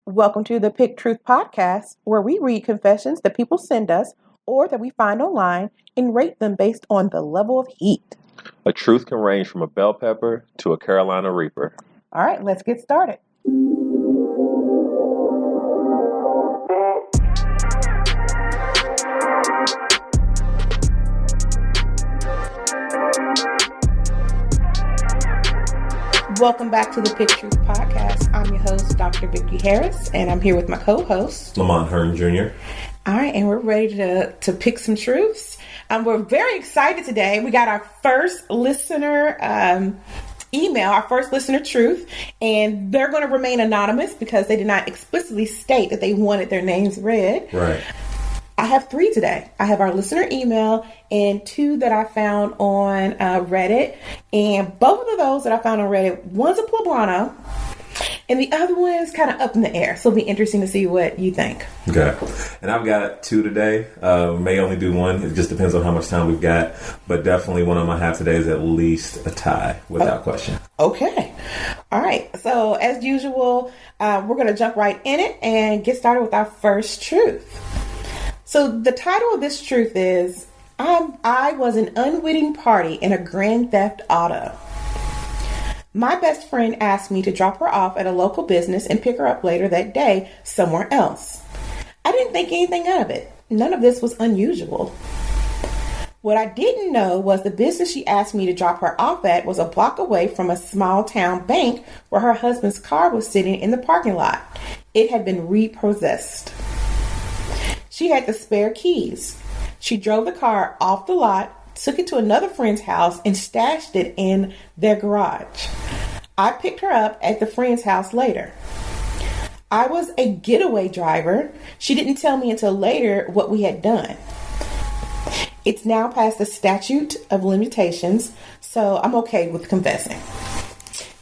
Welcome to the Pick Truth Podcast, where we read confessions that people send us or that we find online and rate them based on the level of heat. A truth can range from a bell pepper to a Carolina Reaper. All right, let's get started. Welcome back to the Pick Truth Podcast. I'm your host, Dr. Vicky Harris, and I'm here with my co-host, LaMont Hearn Jr. All right, and we're ready to pick some truths. We're very excited today. We got our first listener email, our first listener truth, and they're going to remain anonymous because they did not explicitly state that they wanted their names read. Right. I have 3 today. I have our listener email and 2 that I found on Reddit. And both of those that I found on Reddit, one's a Poblano and the other one is kind of up in the air. So it'll be interesting to see what you think. Okay. And I've got 2 today. May only do 1. It just depends on how much time we've got. But definitely one of them I have today is at least a tie, without question. Okay. All right. So as usual, we're going to jump right in it and get started with our first truth. So the title of this truth is, I was an unwitting party in a grand theft auto. My best friend asked me to drop her off at a local business and pick her up later that day somewhere else. I didn't think anything of it. None of this was unusual. What I didn't know was the business she asked me to drop her off at was a block away from a small town bank where her husband's car was sitting in the parking lot. It had been repossessed. She had the spare keys. She drove the car off the lot, took it to another friend's house, and stashed it in their garage. I picked her up at the friend's house later. I was a getaway driver. She didn't tell me until later what we had done. It's now past the statute of limitations, so I'm okay with confessing.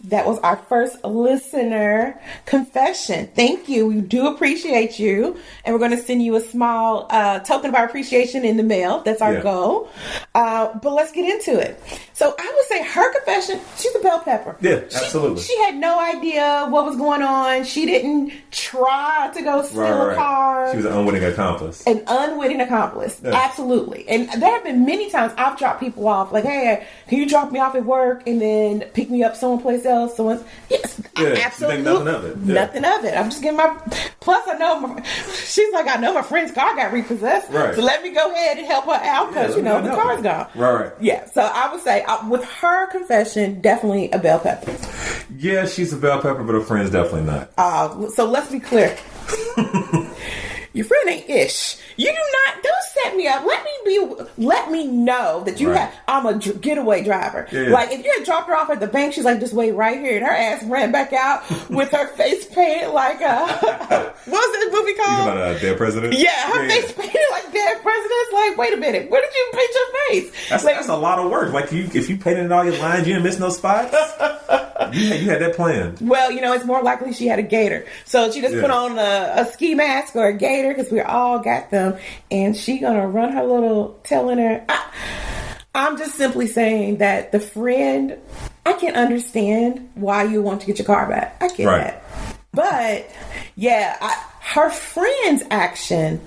That was our first listener confession. Thank you. We do appreciate you. And we're going to send you a small token of our appreciation in the mail. That's our goal. But let's get into it. So I would say her confession, she's a bell pepper. Yeah, absolutely. She had no idea what was going on. She didn't try to go steal a car. She was an unwitting accomplice. An unwitting accomplice. Yeah. Absolutely. And there have been many times I've dropped people off. Like, hey, can you drop me off at work and then pick me up someplace else? Yes, absolutely. Nothing of it. Yeah. Nothing of it. I'm just getting my. Plus, I know she's like, I know my friend's car got repossessed. Right. So let me go ahead and help her out because the car's gone. Right. Yeah. So I would say with her confession, definitely a bell pepper. Yeah, she's a bell pepper, but her friend's definitely not. So let's be clear. Your friend ain't ish. You don't set me up. Let me know that I'm a getaway driver. Yeah. Like if you had dropped her off at the bank, she's like, just wait right here. And her ass ran back out with her face painted like what was that movie called? You about Dead President? Yeah, her face painted like Dead President's. Like, wait a minute, where did you paint your face? That's a lot of work. Like if you painted all your lines, you didn't miss no spots. You had that planned. Well, it's more likely she had a gator. So she just put on a ski mask or a gator because we all got them. And she gonna run her little telling her. I'm just simply saying that the friend, I can understand why you want to get your car back. I get that. But yeah, her friend's action,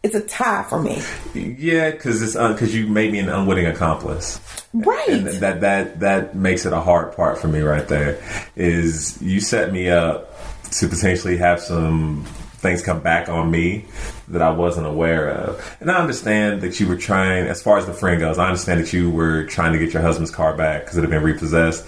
it's a tie for me. Yeah, because you made me an unwitting accomplice. Right. And that makes it a hard part for me right there. Is you set me up to potentially have some things come back on me that I wasn't aware of. And I understand that you were trying, as far as the friend goes, I understand that you were trying to get your husband's car back because it had been repossessed.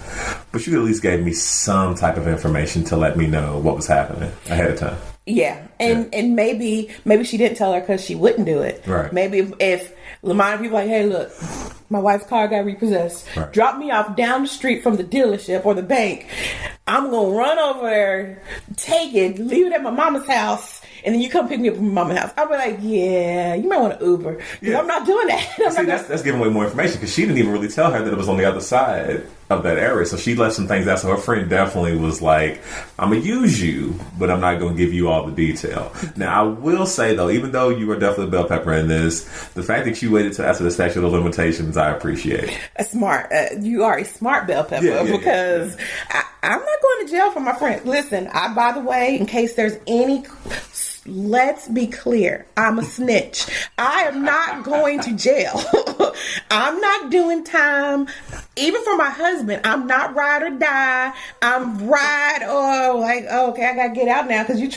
But you at least gave me some type of information to let me know what was happening ahead of time. Yeah. And maybe she didn't tell her because she wouldn't do it. Right. Maybe if LaMont people like, hey, look, my wife's car got repossessed. Right. Drop me off down the street from the dealership or the bank. I'm going to run over there, take it, leave it at my mama's house, and then you come pick me up from my mama's house. I'll be like, yeah, you might want to Uber. Yeah. I'm not doing that. That's giving away more information because she didn't even really tell her that it was on the other side of that area. So she left some things out. So her friend definitely was like, I'm going to use you, but I'm not going to give you all the detail. Now, I will say, though, even though you were definitely a bell pepper in this, the fact that you waited till after the statute of limitations, I appreciate. Smart. You are a smart bell pepper because I'm not going to jail for my friend. Listen, by the way, in case there's any... Let's be clear. I'm a snitch. I am not going to jail. I'm not doing time. Even for my husband, I'm not ride or die. I'm ride or okay, I gotta get out now because you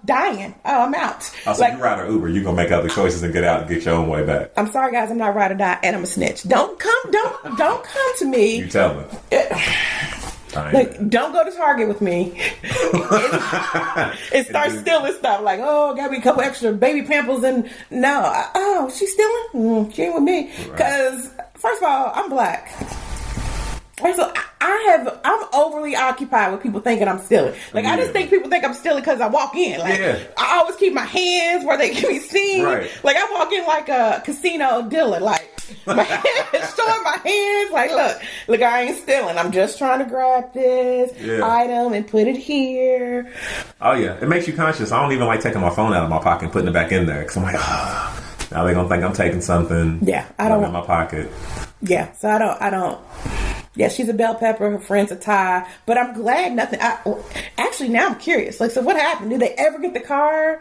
dying. Oh, I'm out. Oh, so you ride or Uber, you gonna make other choices and get out and get your own way back. I'm sorry, guys. I'm not ride or die, and I'm a snitch. Don't come to me. You tell me. Don't go to Target with me. It starts stealing stuff like, got me a couple extra baby Pampers and she's stealing? She ain't with me. Because, first of all, I'm black. And so I'm overly occupied with people thinking I'm stealing. I just think people think I'm stealing because I walk in. I always keep my hands where they can be seen. Right. I walk in like a casino dealer. My hands, showing my hands. Look, I ain't stealing. I'm just trying to grab this item and put it here. Oh, yeah. It makes you conscious. I don't even like taking my phone out of my pocket and putting it back in there. Because I'm like, now they're going to think I'm taking something. Yeah. I don't in my pocket. Yeah. So I don't. Yeah, she's a bell pepper. Her friend's a tie. But I'm glad nothing. Actually, now I'm curious. So what happened? Did they ever get the car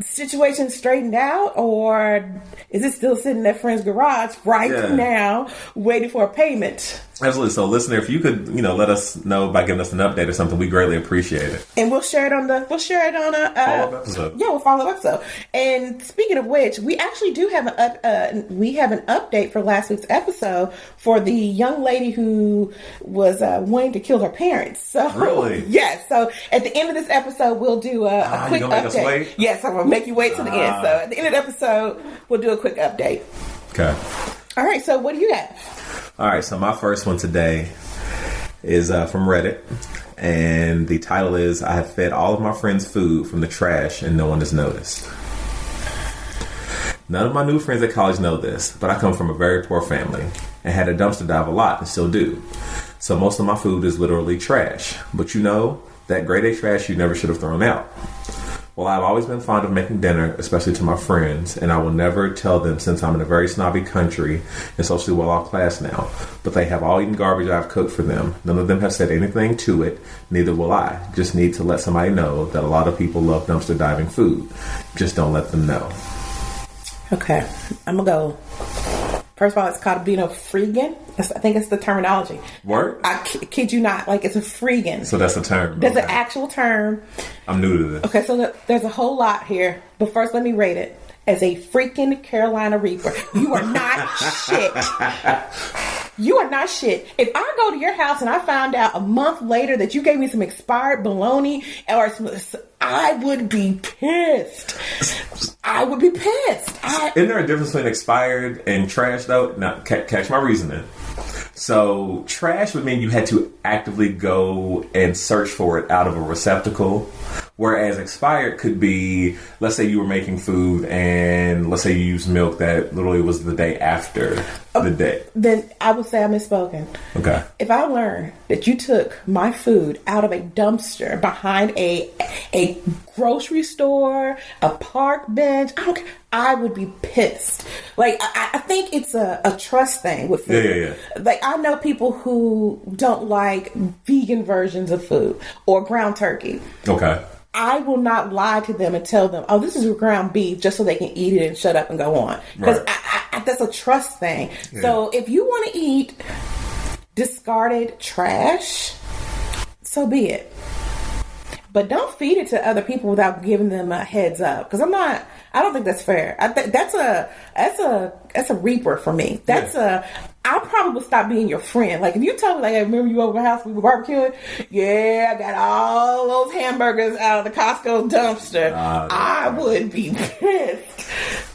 situation straightened out? Or is it still sitting in that friend's garage now, waiting for a payment? Absolutely. So, listener, if you could, let us know by giving us an update or something, we greatly appreciate it. And we'll share it on a follow-up episode. Yeah, we'll follow-up episode. And speaking of which, we actually do have an update for last week's episode for the young lady who was wanting to kill her parents. So, really? Yes. So at the end of this episode, we'll do a quick update. Make us wait? Yes, I'm gonna make you wait to the end. So at the end of the episode, we'll do a quick update. Okay. All right. So what do you have? All right, so my first one today is from Reddit, and the title is, I have fed all of my friends food from the trash and no one has noticed. None of my new friends at college know this, but I come from a very poor family and had a dumpster dive a lot and still do. So most of my food is literally trash, but that grade A trash you never should have thrown out. Well, I've always been fond of making dinner, especially to my friends, and I will never tell them since I'm in a very snobby country and socially well-off class now. But they have all eaten garbage I've cooked for them. None of them have said anything to it. Neither will I. Just need to let somebody know that a lot of people love dumpster diving food. Just don't let them know. Okay, I'm going to go. First of all, it's called being a freegan. I think it's the terminology. Word? I kid you not. It's a freegan. So that's a term. That's an actual term. I'm new to this. Okay, so there's a whole lot here. But first, let me rate it as a freaking Carolina Reaper. You are not shit. You are not shit. If I go to your house and I find out a month later that you gave me some expired bologna I would be pissed. I would be pissed. Isn't there a difference between expired and trash, though? Now, catch my reasoning. So, trash would mean you had to actively go and search for it out of a receptacle. Whereas expired could be, let's say you were making food and let's say you used milk that literally was the day after the day. Then I would say I misspoken. Okay. If I learned that you took my food out of a dumpster behind a grocery store, a park bench, I don't care, I would be pissed. I think it's a trust thing with food. Yeah. I know people who don't like vegan versions of food or ground turkey. Okay. I will not lie to them and tell them, this is ground beef, just so they can eat it and shut up and go on. Because that's a trust thing. Yeah. So if you want to eat discarded trash, so be it. But don't feed it to other people without giving them a heads up. Because I don't think that's fair. I think that's a reaper for me. I'll probably stop being your friend. If you told me, I remember you over my house, we were barbecuing. Yeah, I got all those hamburgers out of the Costco dumpster. I would be pissed.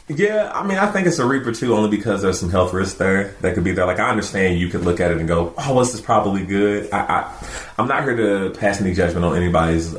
Yeah, I think it's a reaper too, only because there's some health risks there that could be there. I understand you could look at it and go, this is probably good. I'm not here to pass any judgment on anybody's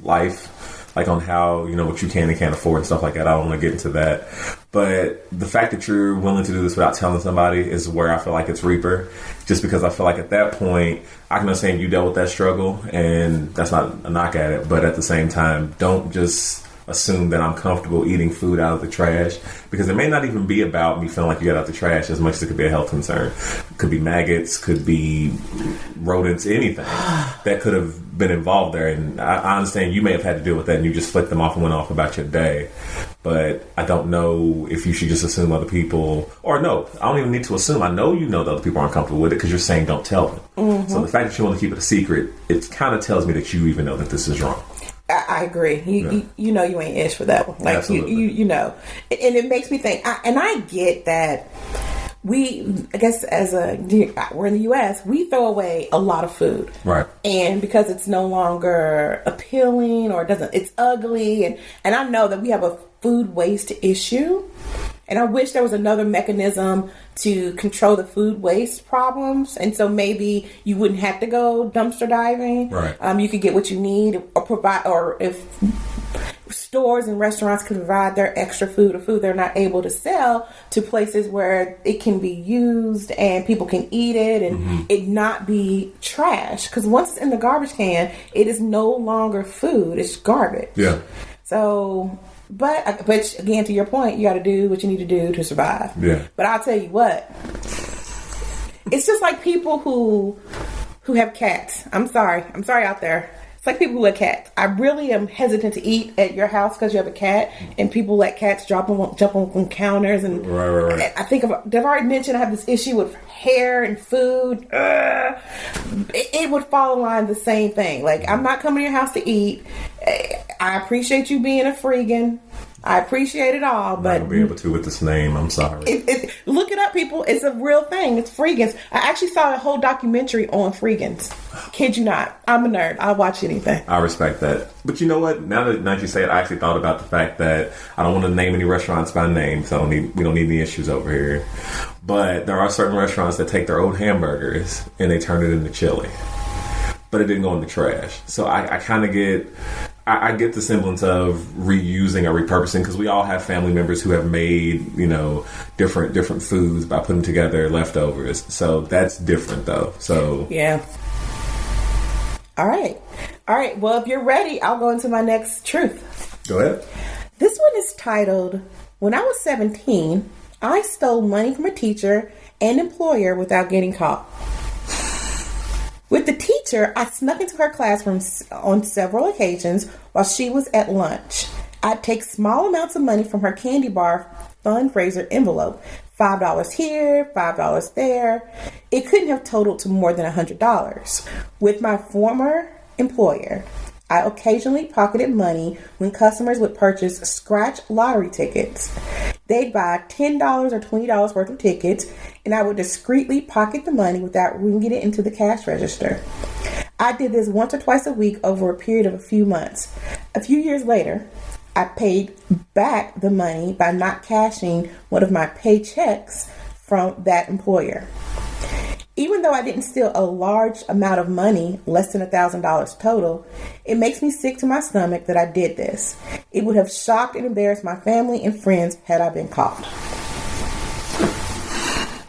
life, on how, what you can and can't afford and stuff like that. I don't want to get into that. But the fact that you're willing to do this without telling somebody is where I feel like it's Reaper. Just because I feel like at that point, I can understand you dealt with that struggle, and that's not a knock at it. But at the same time, don't just assume that I'm comfortable eating food out of the trash, because it may not even be about me feeling like you got out the trash as much as it could be a health concern. It could be maggots, could be rodents, anything that could have been involved there. And I understand you may have had to deal with that and you just flicked them off and went off about your day. But I don't know if you should just assume other people, or no, I don't even need to assume. I know you know that other people aren't comfortable with it because you're saying don't tell them. Mm-hmm. So the fact that you want to keep it a secret, it kind of tells me that you even know that this is wrong. I agree. You know you ain't ish for that one. Like you know, and it makes me think. I get that. I guess we're in the U.S., we throw away a lot of food, right? And because it's no longer appealing or it's ugly, and I know that we have a food waste issue. And I wish there was another mechanism to control the food waste problems. And so maybe you wouldn't have to go dumpster diving. Right. You could get what you need or if stores and restaurants could provide their extra food or food they're not able to sell to places where it can be used and people can eat it and it not be trash. Because once it's in the garbage can, it is no longer food. It's garbage. Yeah. So... But again, to your point, you got to do what you need to do to survive. Yeah. But I'll tell you what, it's just like people who have cats. I'm sorry out there. It's like people who have cats. I really am hesitant to eat at your house because you have a cat, and people let cats jump on counters. And right. I think I've already mentioned I have this issue with hair and food. It would fall in line the same thing. Like, I'm not coming to your house to eat. I appreciate you being a freegan. I appreciate it all, but... I'm not going to be able to with this name. I'm sorry. Look it up, people. It's a real thing. It's freegans. I actually saw a whole documentary on freegans. Kid you not. I'm a nerd. I'll watch anything. I respect that. But you know what? Now that you say it, I actually thought about the fact that I don't want to name any restaurants by name, so we don't need any issues over here. But there are certain restaurants that take their old hamburgers and they turn it into chili. But it didn't go in the trash. So I kind of get... I get the semblance of reusing or repurposing, because we all have family members who have made, different foods by putting together leftovers. So that's different, though. So yeah. All right. Well, if you're ready, I'll go into my next truth. Go ahead. This one is titled, "When I was 17, I stole money from a teacher and employer without getting caught." With the teacher, I snuck into her classroom on several occasions while she was at lunch. I'd take small amounts of money from her candy bar fundraiser envelope. $5 here, $5 there. It couldn't have totaled to more than $100. With my former employer, I occasionally pocketed money when customers would purchase scratch lottery tickets. They'd buy $10 or $20 worth of tickets, and I would discreetly pocket the money without ringing it into the cash register. I did this once or twice a week over a period of a few months. A few years later, I paid back the money by not cashing one of my paychecks from that employer. Even though I didn't steal a large amount of money, less than $1,000 total, it makes me sick to my stomach that I did this. It would have shocked and embarrassed my family and friends had I been caught.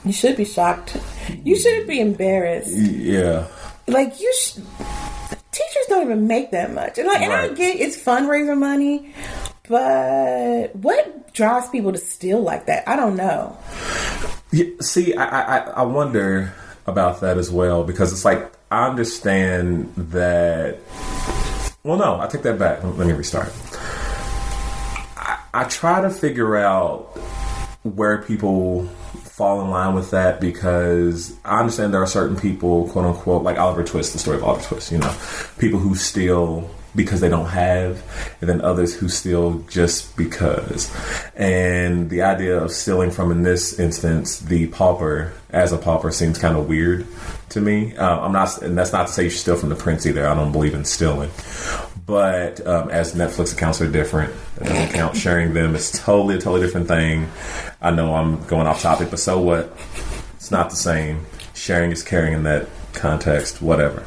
You should be shocked. You shouldn't be embarrassed. Yeah. Like, teachers don't even make that much. And I get it's fundraiser money, but what drives people to steal like that? I don't know. Yeah, see, I wonder about that as well, because it's like, I understand that. Well, no, I take that back. Let me restart. I try to figure out where people fall in line with that, because I understand there are certain people, quote unquote, like Oliver Twist, the story of Oliver Twist, people who steal because they don't have, and then others who steal just because. And the idea of stealing from, in this instance, the pauper as a pauper seems kind of weird to me. And that's not to say you should steal from the prince either. I don't believe in stealing. But as Netflix accounts are different, that doesn't count. Sharing them is a totally different thing. I know I'm going off topic, but so what? It's not the same. Sharing is caring in that context, whatever.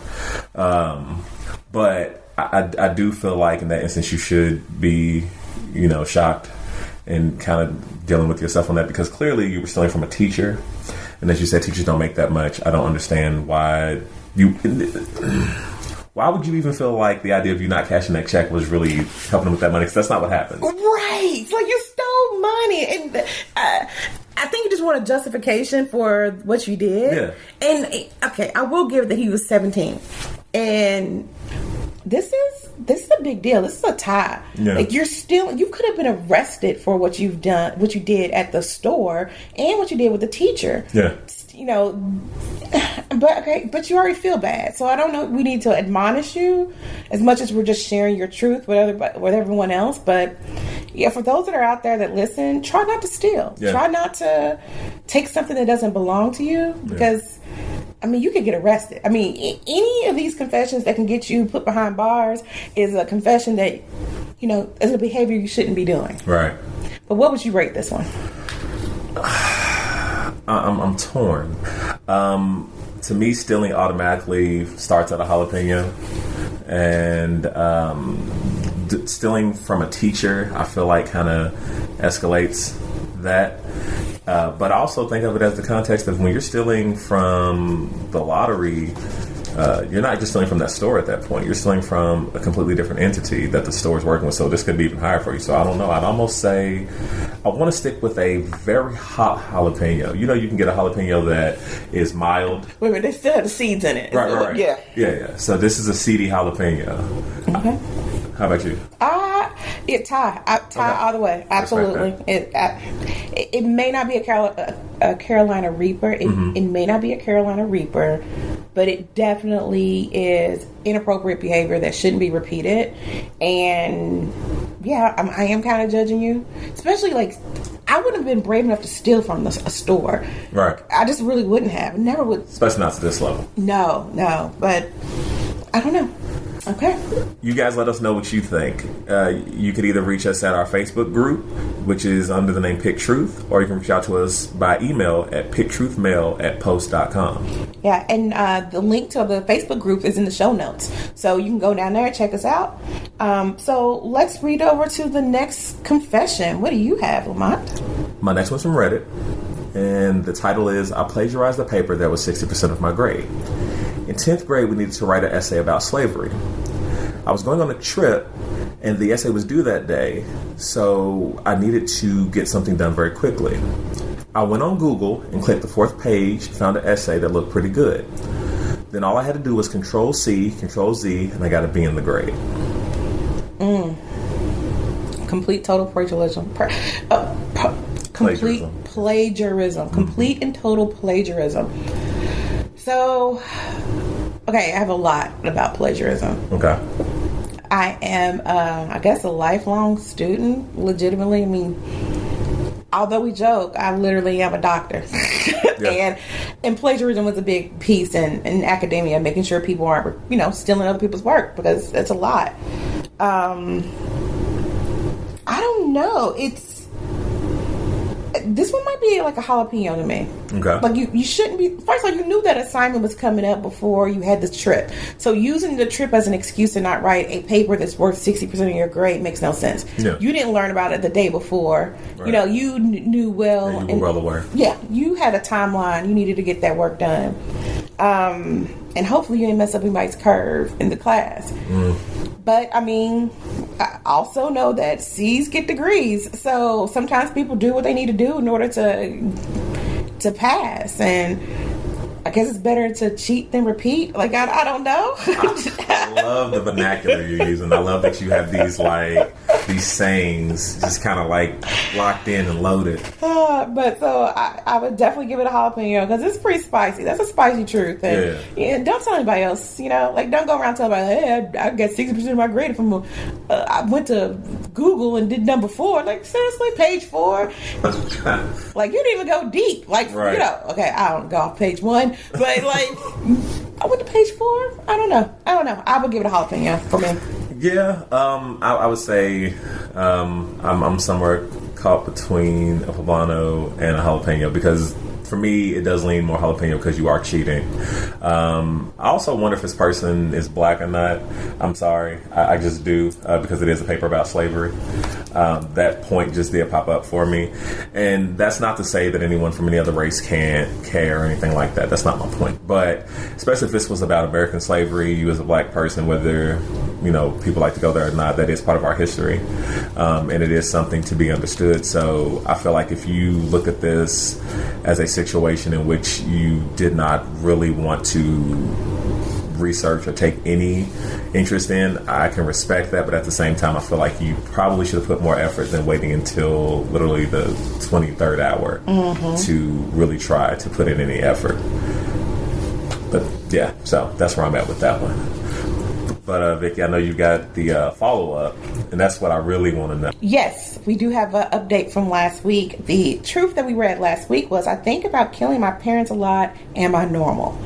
But I do feel like in that instance you should be, shocked and kind of dealing with yourself on that, because clearly you were stealing from a teacher, and as you said, teachers don't make that much. I don't understand why would you even feel like the idea of you not cashing that check was really helping them with that money? Because that's not what happened. Right. Like, you stole money. And I think you just want a justification for what you did. Yeah. And, okay, I will give that he was 17. And this is a big deal. This is a tie. Yeah. Like, you could have been arrested for what you've done, what you did at the store, and what you did with the teacher. Yeah. You know, but you already feel bad. So I don't know. We need to admonish you as much as we're just sharing your truth with everyone else. But yeah, for those that are out there that listen, try not to steal. Yeah. Try not to take something that doesn't belong to you, because I mean, you could get arrested. I mean, any of these confessions that can get you put behind bars is a confession that, you know, is a behavior you shouldn't be doing. Right. But what would you rate this one? I'm torn. To me, stealing automatically starts at a jalapeno, and stealing from a teacher, I feel like, kind of escalates that. But I also think of it as the context of when you're stealing from the lottery, you're not just stealing from that store at that point. You're stealing from a completely different entity that the store is working with. So this could be even higher for you. So I don't know. I'd almost say I want to stick with a very hot jalapeno. You know, you can get a jalapeno that is mild. Wait a minute, they still have the seeds in it. Right. Yeah. So this is a seedy jalapeno. Okay. How about you? Tie all the way. Absolutely. It may not be a Carolina Reaper. It may not be a Carolina Reaper, but it definitely is inappropriate behavior that shouldn't be repeated. And yeah, I am kind of judging you, especially like I wouldn't have been brave enough to steal from a store. Right. I just really wouldn't have. Never would. Especially not to this level. No. But I don't know. Okay. You guys let us know what you think. You could either reach us at our Facebook group, which is under the name Pick Truth, or you can reach out to us by email at picktruthmail@post.com. Yeah, and the link to the Facebook group is in the show notes. So you can go down there and check us out. So let's read over to the next confession. What do you have, LaMont? My next one's from Reddit, and the title is, I plagiarized a paper that was 60% of my grade. In 10th grade, we needed to write an essay about slavery. I was going on a trip, and the essay was due that day, so I needed to get something done very quickly. I went on Google and clicked the 4th page, found an essay that looked pretty good. Then all I had to do was Control-C, Control-Z, and I got a B in the grade. Complete total plagiarism. Complete plagiarism. Complete and total plagiarism. So, okay, I have a lot about plagiarism. Okay. I am, I guess, a lifelong student, legitimately. I mean, although we joke, I literally am a doctor. Yeah. and plagiarism was a big piece in academia, making sure people aren't, stealing other people's work, because that's a lot. I don't know. This one might be like a jalapeno to me. Okay. Like you shouldn't be. First of all, you knew that assignment was coming up before you had this trip. So using the trip as an excuse to not write a paper that's worth 60% of your grade makes no sense. Yeah. You didn't learn about it the day before. Right. You knew well. Yeah, you were well aware. Yeah, you had a timeline. You needed to get that work done. And hopefully you didn't mess up anybody's curve in the class. But I mean, I also know that C's get degrees. So sometimes people do what they need to do in order to pass. And I guess it's better to cheat than repeat. Like, I don't know. I love the vernacular you're using. I love that you have these sayings just kind of like locked in and loaded. But so I would definitely give it a jalapeno, because it's pretty spicy. That's a spicy truth. And yeah, don't tell anybody else. Like, don't go around telling everybody, hey, I got 60% of my grade from I went to Google and did number 4. Like, seriously, page 4? Like, you didn't even go deep. Like, right. Okay, I don't go off page 1. But like, I went to page 4. I don't know. I would give it a jalapeno for me. Yeah, I would say I'm somewhere caught between a poblano and a jalapeno, because for me, it does lean more jalapeno because you are cheating. I also wonder if this person is black or not. I'm sorry. I just do because it is a paper about slavery. That point just did pop up for me. And that's not to say that anyone from any other race can't care or anything like that. That's not my point. But especially if this was about American slavery, you as a black person, whether people like to go there or not, that is part of our history. And it is something to be understood. So I feel like if you look at this as a situation in which you did not really want to research or take any interest in, I can respect that. But at the same time, I feel like you probably should have put more effort than waiting until literally the 23rd hour to really try to put in any effort. But yeah, so that's where I'm at with that one. But Vicky, I know you got the follow-up, and that's what I really want to know. Yes, we do have an update from last week. The truth that we read last week was, I think about killing my parents a lot. Am I normal?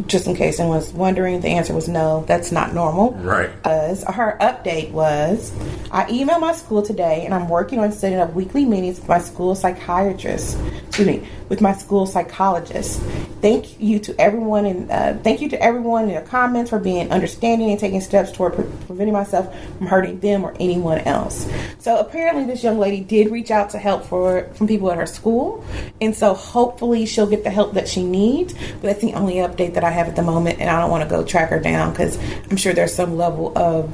Just in case anyone was wondering, the answer was no, that's not normal. Right. Her update was, I emailed my school today, and I'm working on setting up weekly meetings with my school psychiatrist. With my school psychologist. Thank you to everyone in your comments for being understanding and taking steps toward preventing myself from hurting them or anyone else. So apparently this young lady did reach out to help from people at her school, and so hopefully she'll get the help that she needs. But that's the only update that I have at the moment, and I don't want to go track her down because I'm sure there's some level of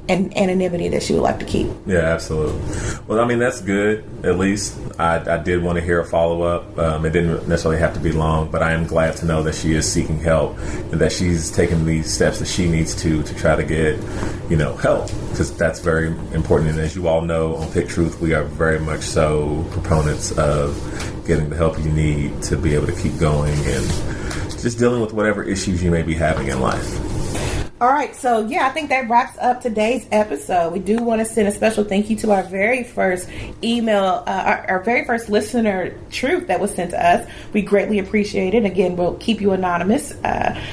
anonymity that she would like to keep. Yeah, absolutely. Well, I mean, that's good. At least I did want to hear a follow-up. It didn't necessarily have to be long, but I am glad to know that she is seeking help and that she's taking these steps that she needs to try to get, help, because that's very important. And as you all know, on Pick Truth, we are very much so proponents of getting the help you need to be able to keep going and just dealing with whatever issues you may be having in life. All right, so yeah, I think that wraps up today's episode. We do want to send a special thank you to our very first email, our very first listener truth that was sent to us. We greatly appreciate it. Again, we'll keep you anonymous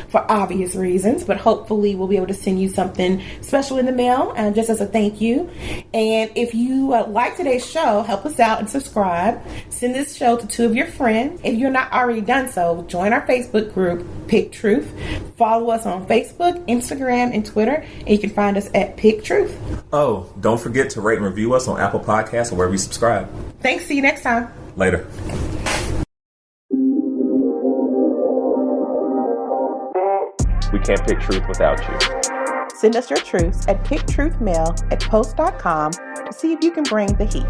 for obvious reasons, but hopefully we'll be able to send you something special in the mail just as a thank you. And if you like today's show, help us out and subscribe. Send this show to 2 of your friends. If you're not already done so, join our Facebook group, Pick Truth. Follow us on Facebook, Instagram, and Twitter, and you can find us at Pick Truth. Oh, don't forget to rate and review us on Apple Podcasts or wherever you subscribe. Thanks. See you next time. Later. We can't pick truth without you. Send us your truths at picktruthmail@post.com to see if you can bring the heat.